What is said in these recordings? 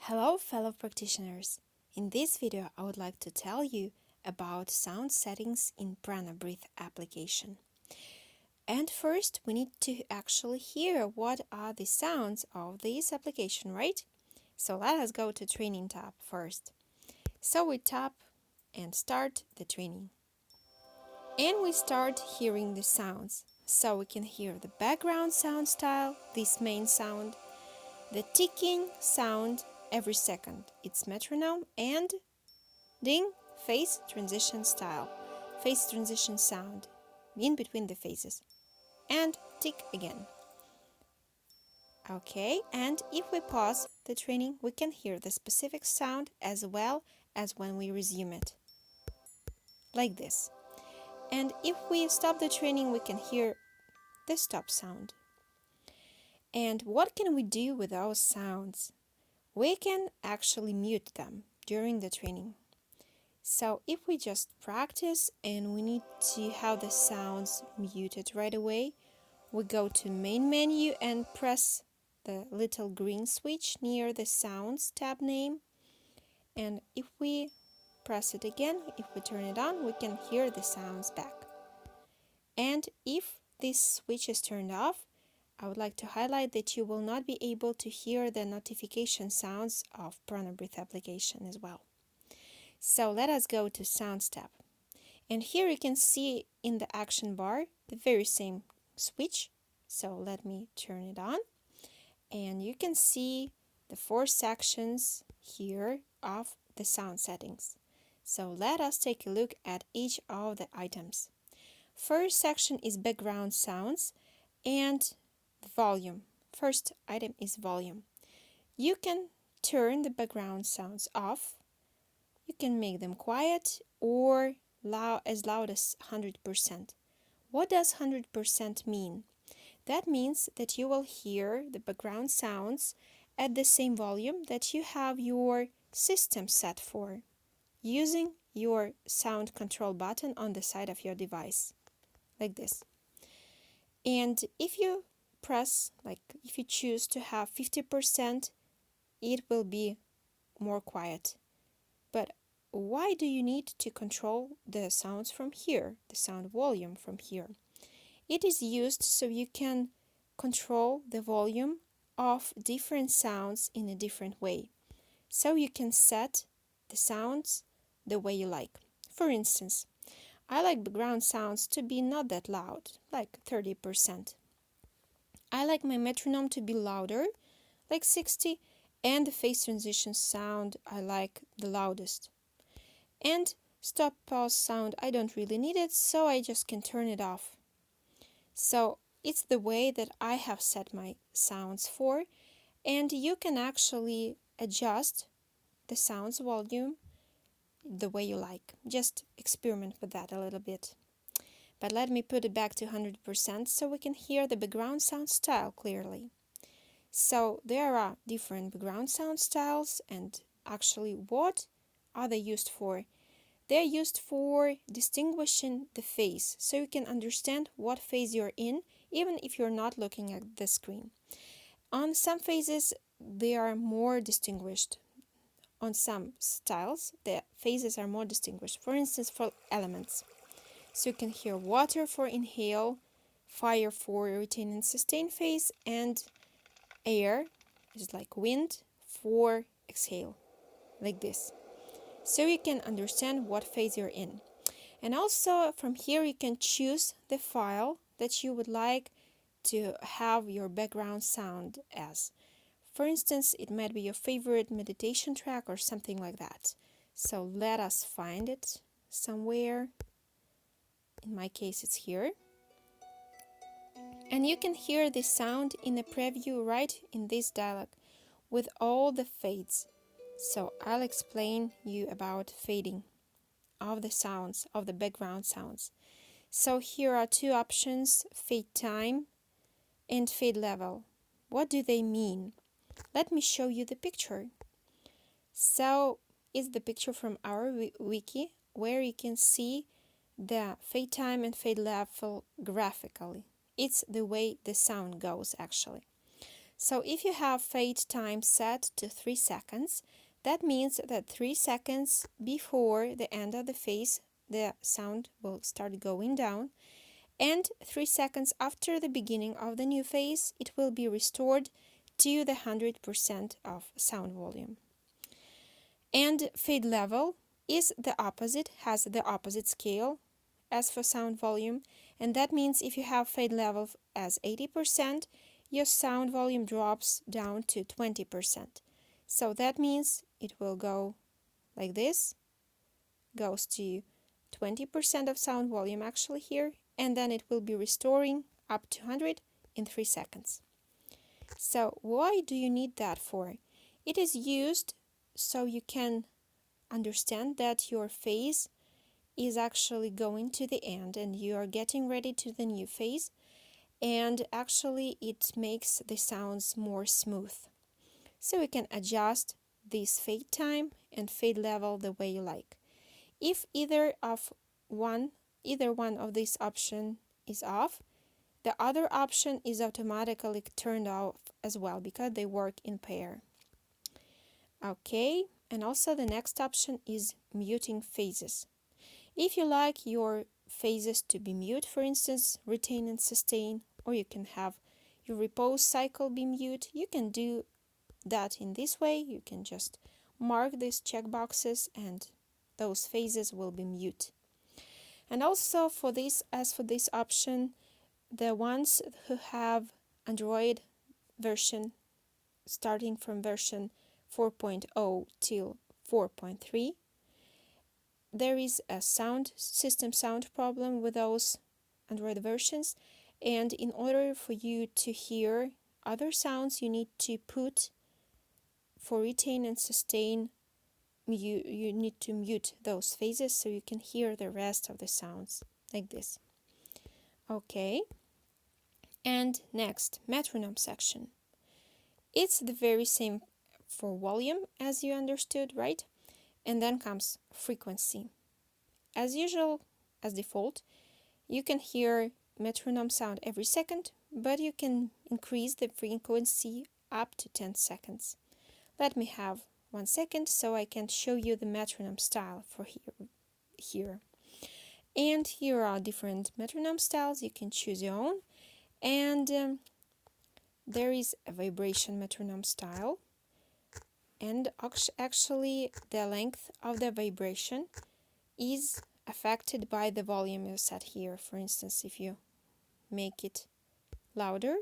Hello, fellow practitioners. In this video, I would like to tell you about sound settings in Prana Breathe application. And first, we need to actually hear what are the sounds of this application, right? So let us go to Training tab first. So we tap and start the training. And we start hearing the sounds. So we can hear the background sound style, this main sound, the ticking sound every second. It's metronome and ding, phase transition style, phase transition sound in between the phases, and tick again. Okay, and if we pause the training, we can hear the specific sound as well as when we resume it, like this. And if we stop the training, we can hear the stop sound. And what can we do with those sounds? We can actually mute them during the training. So if we just practice and we need to have the sounds muted right away, we go to main menu and press the little green switch near the sounds tab name. And if we press it again, if we turn it on, we can hear the sounds back. And if this switch is turned off, I would like to highlight that you will not be able to hear the notification sounds of Prana Breathe application as well. So let us go to Sounds tab. And here you can see in the action bar the very same switch. So let me turn it on. And you can see the 4 sections here of the sound settings. So let us take a look at each of the items. First section is background sounds and volume. First item is volume. You can turn the background sounds off. You can make them quiet or as loud as 100%. What does 100% mean? That means that you will hear the background sounds at the same volume that you have your system set for, using your sound control button on the side of your device, like this. And if you if you choose to have 50%, it will be more quiet. But why do you need to control the sounds from here, the sound volume from here? It is used so you can control the volume of different sounds in a different way. So you can set the sounds the way you like. For instance, I like background sounds to be not that loud, like 30%. I like my metronome to be louder, like 60%, and the phase transition sound I like the loudest. And stop pause sound, I don't really need it, so I just can turn it off. So it's the way that I have set my sounds for, and you can actually adjust the sounds volume the way you like. Just experiment with that a little bit. But let me put it back to 100% so we can hear the background sound style clearly. So there are different background sound styles, and actually what are they used for? They're used for distinguishing the phase, so you can understand what phase you're in, even if you're not looking at the screen. On some phases, they are more distinguished. On some styles, the phases are more distinguished. For instance, for elements. So you can hear water for inhale, fire for retain and sustain phase, and air is like wind for exhale, like this. So you can understand what phase you're in. And also from here you can choose the file that you would like to have your background sound as. For instance, it might be your favorite meditation track or something like that. So let us find it somewhere. In my case, it's here. And you can hear the sound in the preview right in this dialog with all the fades. So I'll explain you about fading of the sounds, of the background sounds. So here are 2 options, fade time and fade level. What do they mean? Let me show you the picture. So it's the picture from our wiki where you can see the fade time and fade level graphically. It's the way the sound goes actually. So if you have fade time set to 3 seconds, that means that 3 seconds before the end of the phase, the sound will start going down, and 3 seconds after the beginning of the new phase, it will be restored to the 100% of sound volume. And fade level is the opposite, has the opposite scale as for sound volume, and that means if you have fade level as 80%, your sound volume drops down to 20%. So that means it will go like this, goes to 20% of sound volume actually here, and then it will be restoring up to 100 in 3 seconds. So why do you need that for? It is used so you can understand that your phase is actually going to the end and you are getting ready to the new phase, and actually it makes the sounds more smooth. So you can adjust this fade time and fade level the way you like. If either one of these options is off, the other option is automatically turned off as well because they work in pair. Okay, and also the next option is muting phases. If you like your phases to be mute, for instance, retain and sustain, or you can have your repose cycle be mute, you can do that in this way. You can just mark these checkboxes and those phases will be mute. And also for this, as for this option, the ones who have Android version starting from version 4.0 till 4.3, there is a system sound problem with those Android versions, and in order for you to hear other sounds, you need to put, for retain and sustain, you need to mute those phases so you can hear the rest of the sounds like this. Okay, and next, metronome section. It's the very same for volume as you understood, right? And then comes frequency. As usual, as default, you can hear metronome sound every second, but you can increase the frequency up to 10 seconds. Let me have 1 second so I can show you the metronome style for here. And here are different metronome styles. You can choose your own. And there is a vibration metronome style. And actually the length of the vibration is affected by the volume you set here. For instance, if you make it louder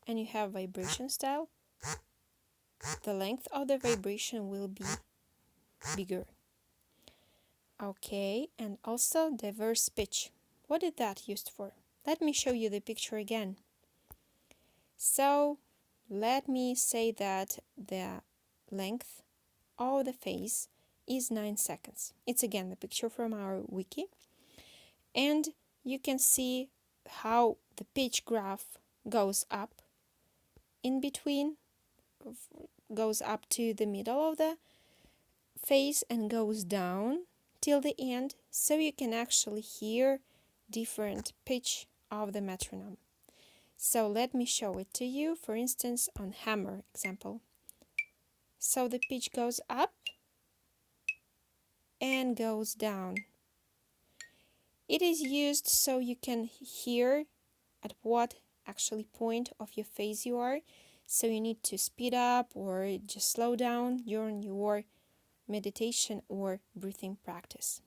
and you have vibration style, the length of the vibration will be bigger. Okay, and also diverse pitch. What is that used for? Let me show you the picture again. So let me say that the length of the phase is 9 seconds. It's again the picture from our wiki, and you can see how the pitch graph goes up in between, goes up to the middle of the phase and goes down till the end, so you can actually hear different pitch of the metronome. So let me show it to you, for instance, on hammer example. So the pitch goes up and goes down. It is used so you can hear at what actually point of your phase you are. So you need to speed up or just slow down during your meditation or breathing practice.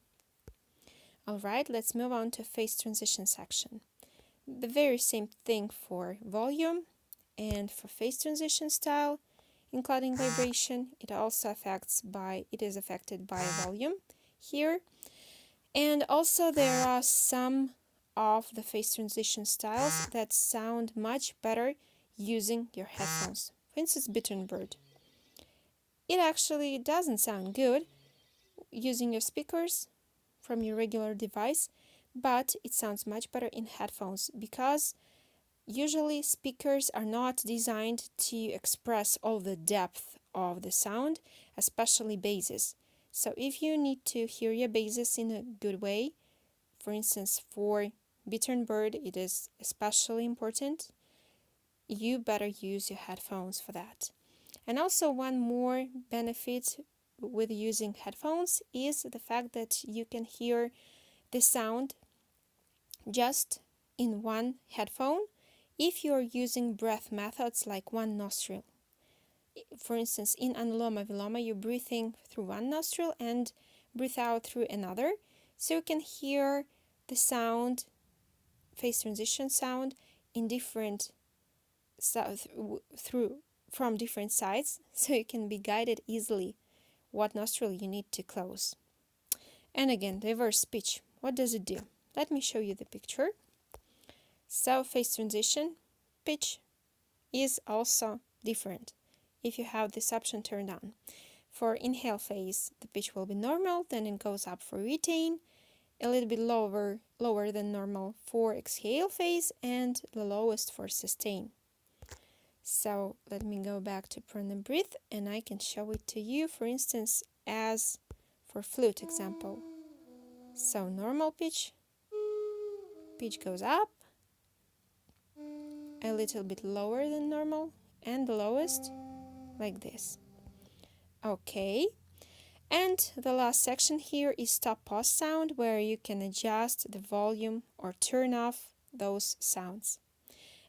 Alright, let's move on to phase transition section. The very same thing for volume and for phase transition style, including vibration. It is affected by volume here. And also there are some of the phase transition styles that sound much better using your headphones. For instance, Bittern Bird. It actually doesn't sound good using your speakers from your regular device, but it sounds much better in headphones because usually speakers are not designed to express all the depth of the sound, especially basses. So if you need to hear your basses in a good way, for instance, for Bittern Bird, it is especially important. you better use your headphones for that. And also one more benefit with using headphones is the fact that you can hear the sound just in one headphone if you're using breath methods like one nostril. For instance, in Anuloma Viloma, you're breathing through one nostril and breathe out through another. So you can hear the sound, phase transition sound, in different from different sides, so you can be guided easily what nostril you need to close. And again, reverse pitch. What does it do? Let me show you the picture. So phase transition pitch is also different if you have this option turned on. For inhale phase, the pitch will be normal, then it goes up for retain, a little bit lower than normal for exhale phase, and the lowest for sustain. So let me go back to prana breathe and I can show it to you, for instance, as for flute example. So normal pitch goes up, a little bit lower than normal, and the lowest like this. Okay, and the last section here is stop pause sound, where you can adjust the volume or turn off those sounds.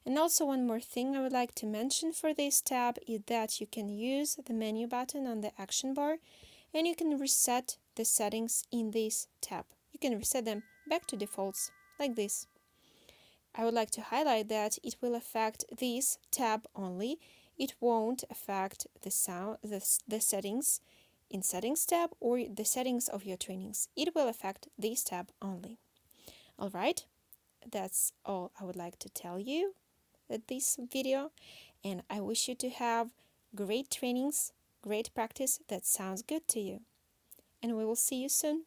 And also one more thing I would like to mention for this tab is that you can use the menu button on the action bar and you can reset the settings in this tab. You can reset them back to defaults like this. I would like to highlight that it will affect this tab only. It won't affect the settings in settings tab or the settings of your trainings. It will affect this tab only. Alright, that's all I would like to tell you at this video, and I wish you to have great trainings, great practice that sounds good to you. And we will see you soon.